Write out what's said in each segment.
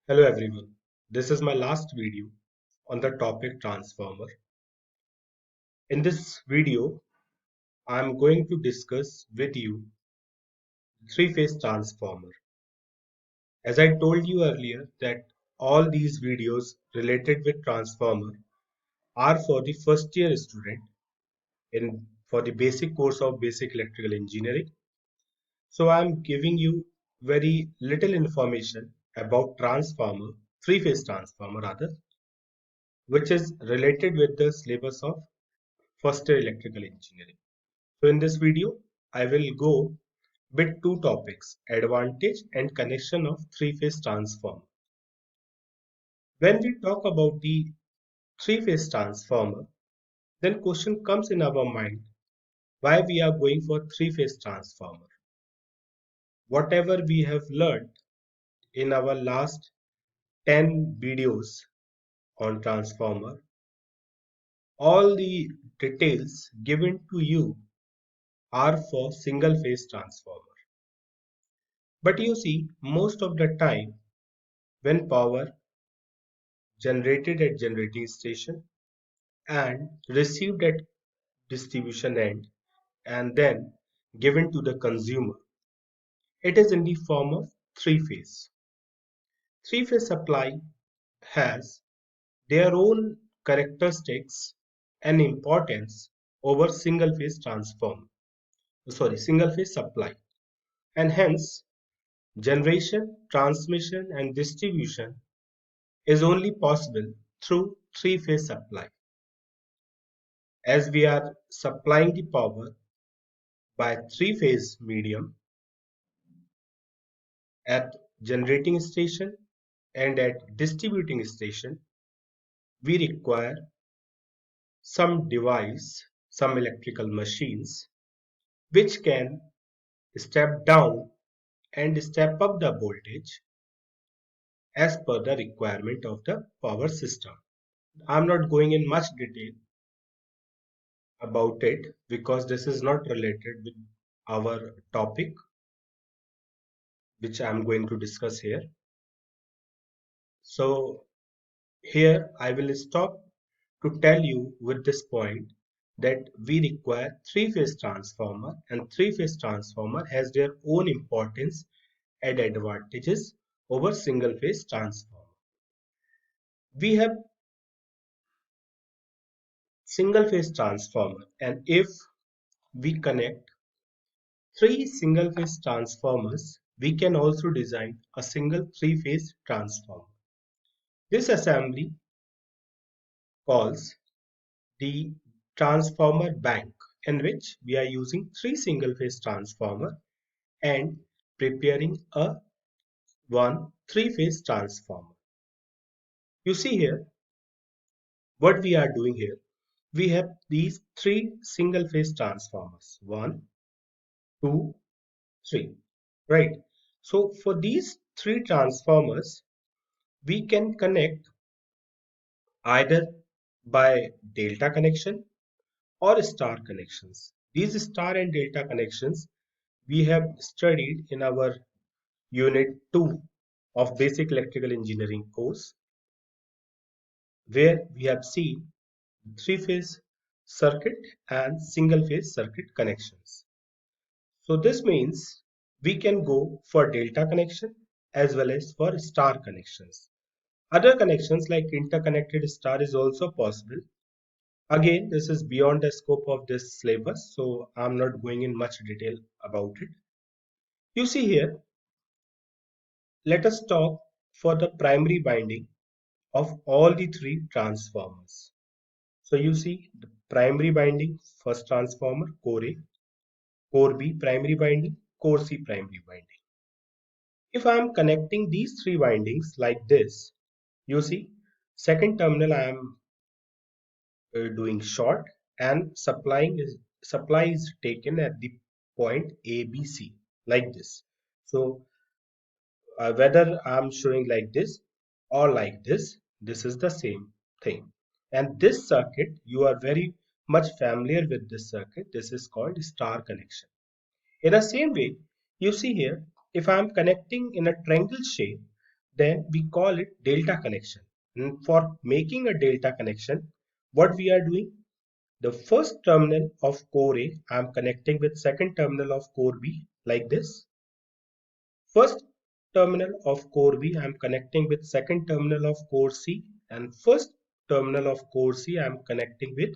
Hello everyone, this is my last video on the topic transformer. In this video, I am going to discuss with you three-phase transformer. As I told you earlier that all these videos related with transformer are for the first year student for the basic course of basic electrical engineering. So I am giving you very little information about transformer, three-phase transformer rather, which is related with the syllabus of first year electrical engineering. So in this video, I will go with two topics, advantage and connection of three-phase transformer. When we talk about the three-phase transformer, then question comes in our mind, why we are going for three-phase transformer? Whatever we have learned in our last 10 videos on transformer, all the details given to you are for single-phase transformer. But you see, most of the time, when power generated at generating station and received at distribution end and then given to the consumer, it is in the form of three-phase. Three-phase supply has their own characteristics and importance over single-phase single-phase supply, and hence generation, transmission and distribution is only possible through three-phase supply. As we are supplying the power by three-phase medium at generating station and at distributing station, we require some device, some electrical machines, which can step down and step up the voltage as per the requirement of the power system. I'm not going in much detail about it because this is not related with our topic, which I'm going to discuss here. So here I will stop to tell you with this point that we require three-phase transformer, and three-phase transformer has their own importance and advantages over single-phase transformer. We have single-phase transformer, and if we connect three single-phase transformers, we can also design a single three-phase transformer. This assembly calls the transformer bank, in which we are using three single phase transformer and preparing a one three-phase transformer. You see here what we are doing here. We have these three single phase transformers, one, two, three, right? So for these three transformers, we can connect either by delta connection or star connections. These star and delta connections we have studied in our unit 2 of basic electrical engineering course, where we have seen three-phase circuit and single-phase circuit connections. So this means we can go for delta connection as well as for star connections. Other connections like interconnected star is also possible. Again, this is beyond the scope of this syllabus, so I'm not going in much detail about it. You see here, let us talk for the primary binding of all the three transformers. So you see the primary binding, first transformer, core A, core B primary binding, core C primary binding. If I am connecting these three windings like this, you see second terminal I am doing short, and supply is taken at the point ABC like this. So whether I'm showing like this or like this is the same thing. And this circuit, you are very much familiar with this circuit. This is called star connection. In the same way, you see here, if I'm connecting in a triangle shape, then we call it delta connection. And for making a delta connection, what we are doing, the first terminal of core A, I am connecting with second terminal of core B like this. First terminal of core B, I am connecting with second terminal of core C, and first terminal of core C, I am connecting with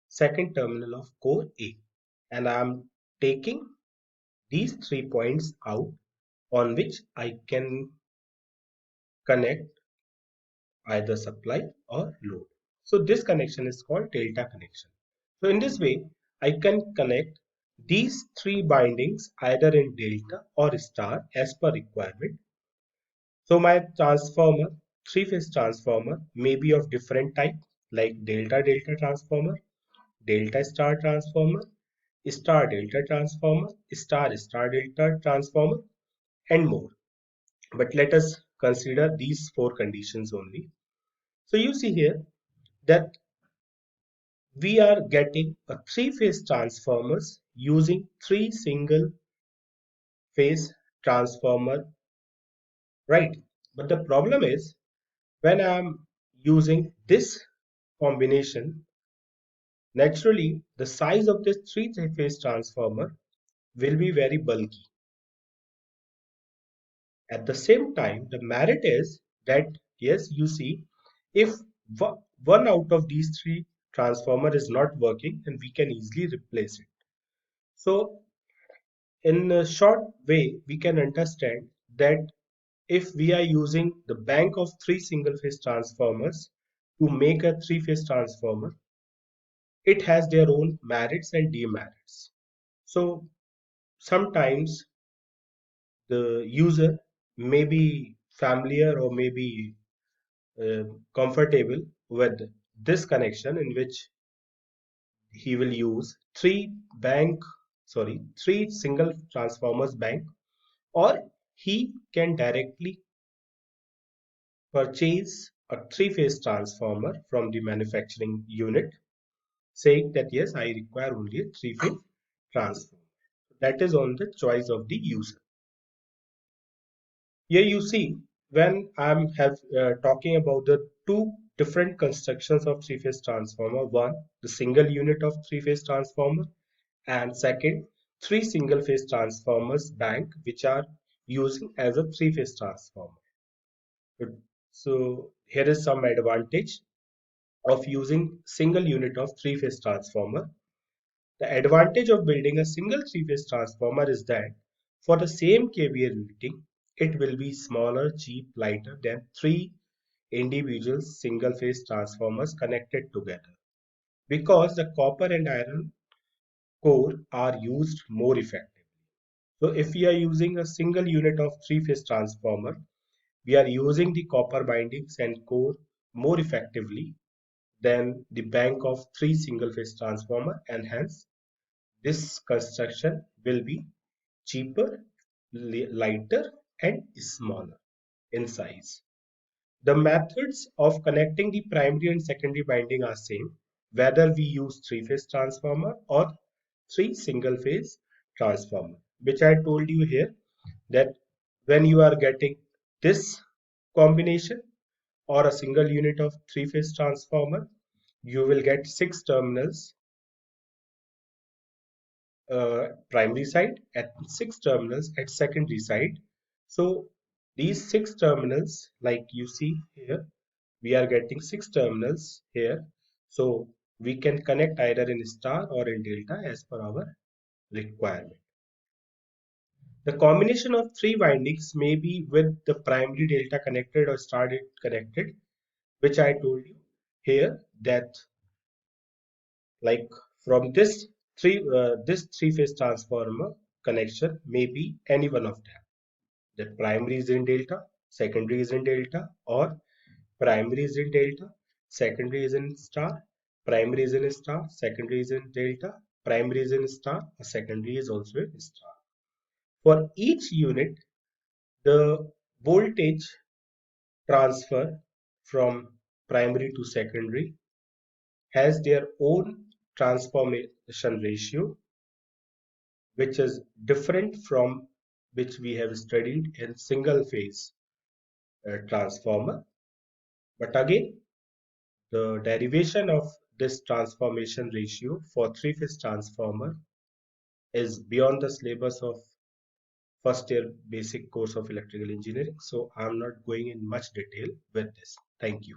second terminal of core A. And I am taking these 3 points out on which I can connect either supply or load. So this connection is called delta connection. So in this way, I can connect these three bindings either in delta or star as per requirement. So my transformer, three-phase transformer may be of different type like delta delta transformer, delta star transformer, star delta transformer, star star delta transformer, and more. But let us consider these four conditions only. So you see here that we are getting a three-phase transformers using three single phase transformer, right? But the problem is when I'm using this combination, naturally the size of this three-phase transformer will be very bulky. At the same time, the merit is that yes, you see, if one out of these three transformer is not working, then we can easily replace it. So in a short way, we can understand that if we are using the bank of three single phase transformers to make a three phase transformer, it has their own merits and demerits. So sometimes the user may be familiar or may be comfortable with this connection in which he will use three single transformers bank, or he can directly purchase a three-phase transformer from the manufacturing unit, saying that yes, I require only a three-phase transformer. That is on the choice of the user. Here you see when I'm talking about the two different constructions of three-phase transformer. One, the single unit of three-phase transformer, and second, three single-phase transformers bank which are using as a three-phase transformer. So here is some advantage of using single unit of three-phase transformer. The advantage of building a single three-phase transformer is that for the same kVA rating, it will be smaller, cheap, lighter than three individual single-phase transformers connected together because the copper and iron core are used more effectively. So if we are using a single unit of three-phase transformer, we are using the copper bindings and core more effectively than the bank of three single-phase transformer, and hence this construction will be cheaper, lighter, and smaller in size. The methods of connecting the primary and secondary binding are same, whether we use three-phase transformer or three single-phase transformer, which I told you here that when you are getting this combination or a single unit of three-phase transformer, you will get six terminals primary side at six terminals at secondary side. So these six terminals, like you see here, we are getting six terminals here. So we can connect either in star or in delta as per our requirement. The combination of three windings may be with the primary delta connected or star connected, which I told you here that like from this three-phase transformer connection may be any one of them. That primary is in delta, secondary is in delta, or primary is in delta, secondary is in star, primary is in star, secondary is in delta, primary is in star, secondary is also in star. For each unit, the voltage transfer from primary to secondary has their own transformation ratio, which is different from which we have studied in single phase transformer. But again, the derivation of this transformation ratio for three-phase transformer is beyond the syllabus of first year basic course of electrical engineering. So I'm not going in much detail with this. Thank you.